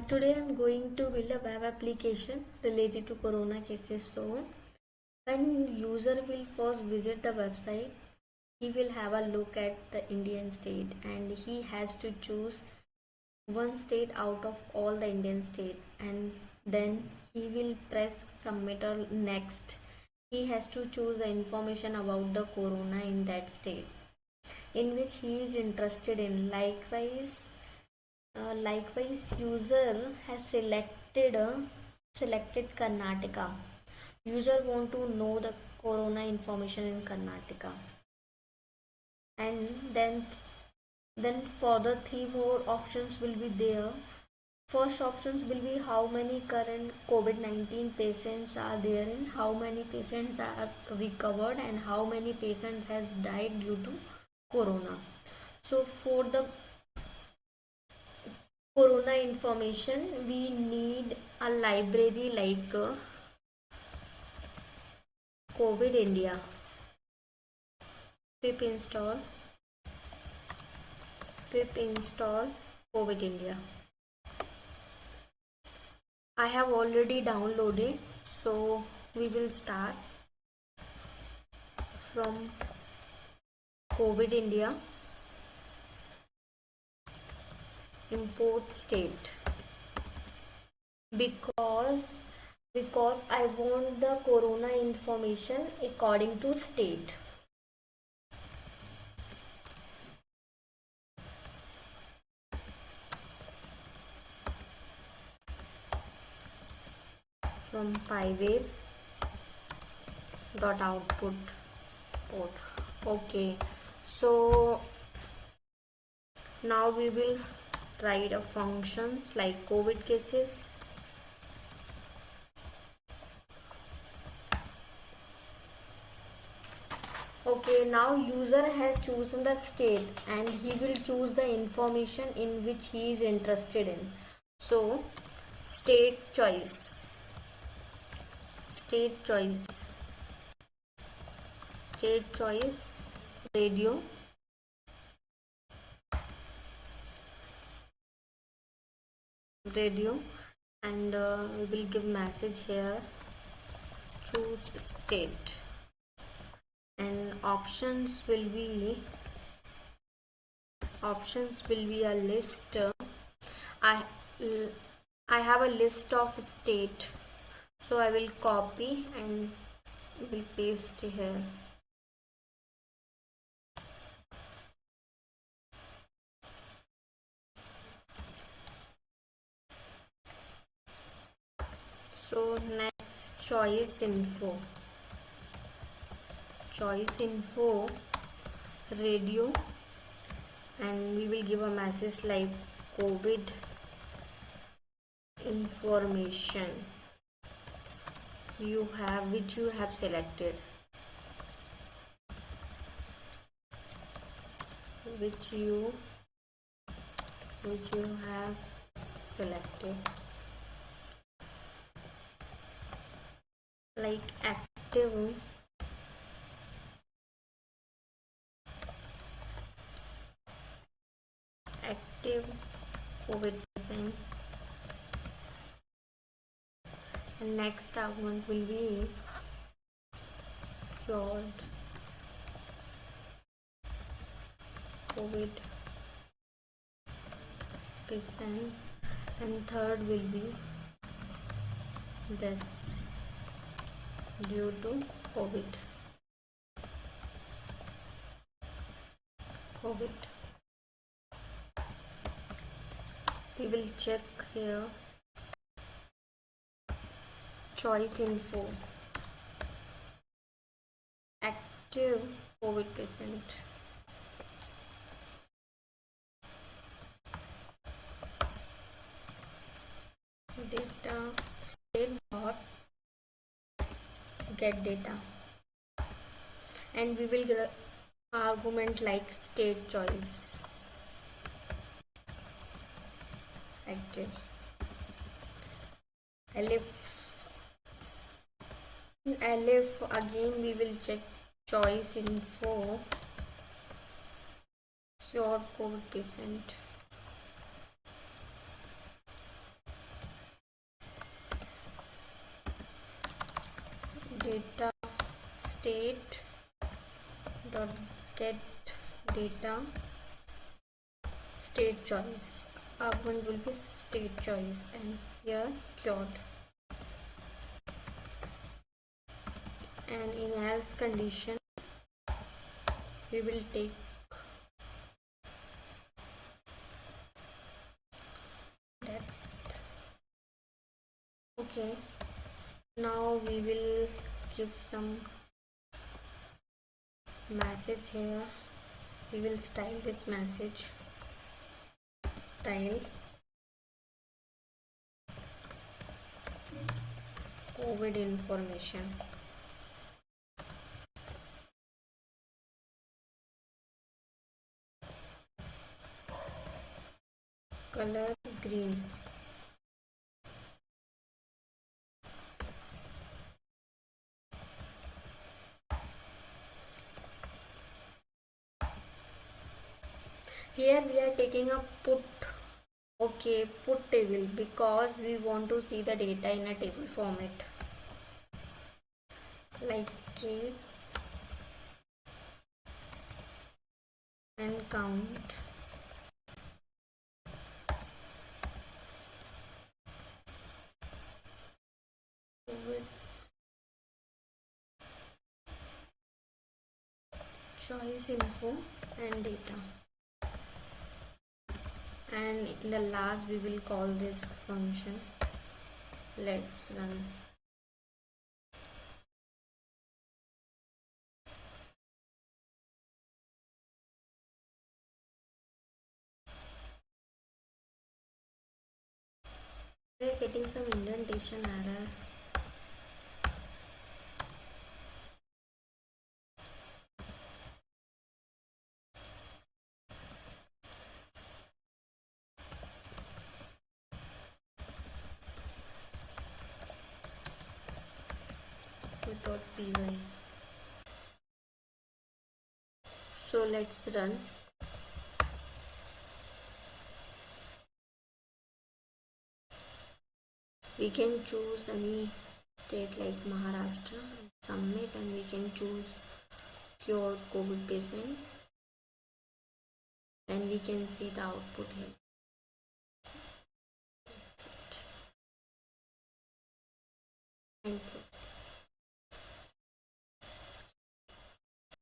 Today I'm going to build a web application related to corona cases. So when user will first visit the website, he will have a look at the Indian state and he has to choose one state out of all the Indian state, and then he will press submit or next. He has to choose the information about the corona in that state in which he is interested in. Likewise, user has selected Karnataka. User want to know the corona information in Karnataka, and then further three more options will be there. First options will be how many current COVID-19 patients are there and how many patients are recovered and how many patients has died due to corona. So for the corona information we need a library like COVID India. pip install pip install COVID India. I have already downloaded, so we will start from COVID India. Import state because I want the corona information according to state. From pywave dot output port. Okay, so now we will write a functions like COVID cases. Okay, now user has chosen the state and he will choose the information in which he is interested in. So state choice radio and we will give message here, choose state, and options will be a list. I have a list of state, so I will copy and will paste here. So next, choice info radio, and we will give a message like COVID information which you have selected, which you have selected, like active COVID patient, and next argument will be cured COVID patient, and third will be deaths due to COVID. We will check here choice info, active COVID patient. Data state dot get data, and we will get argument like state choice active. Elif again we will check choice info pure COVID patient. get data state choice. Our one will be state choice, and here cured. And in else condition we will take that. Okay, now we will give some message here. We will style this message. Style COVID information. Color green. Here we are taking a put. Okay, put table, because we want to see the data in a table format, like case and count. With choice info and data. And in the last we will call this function. Let's run. We are getting some indentation error. .py. So let's run. We can choose any state like Maharashtra, submit, and we can choose cured COVID patient, and we can see the output here. That's it. Thank you.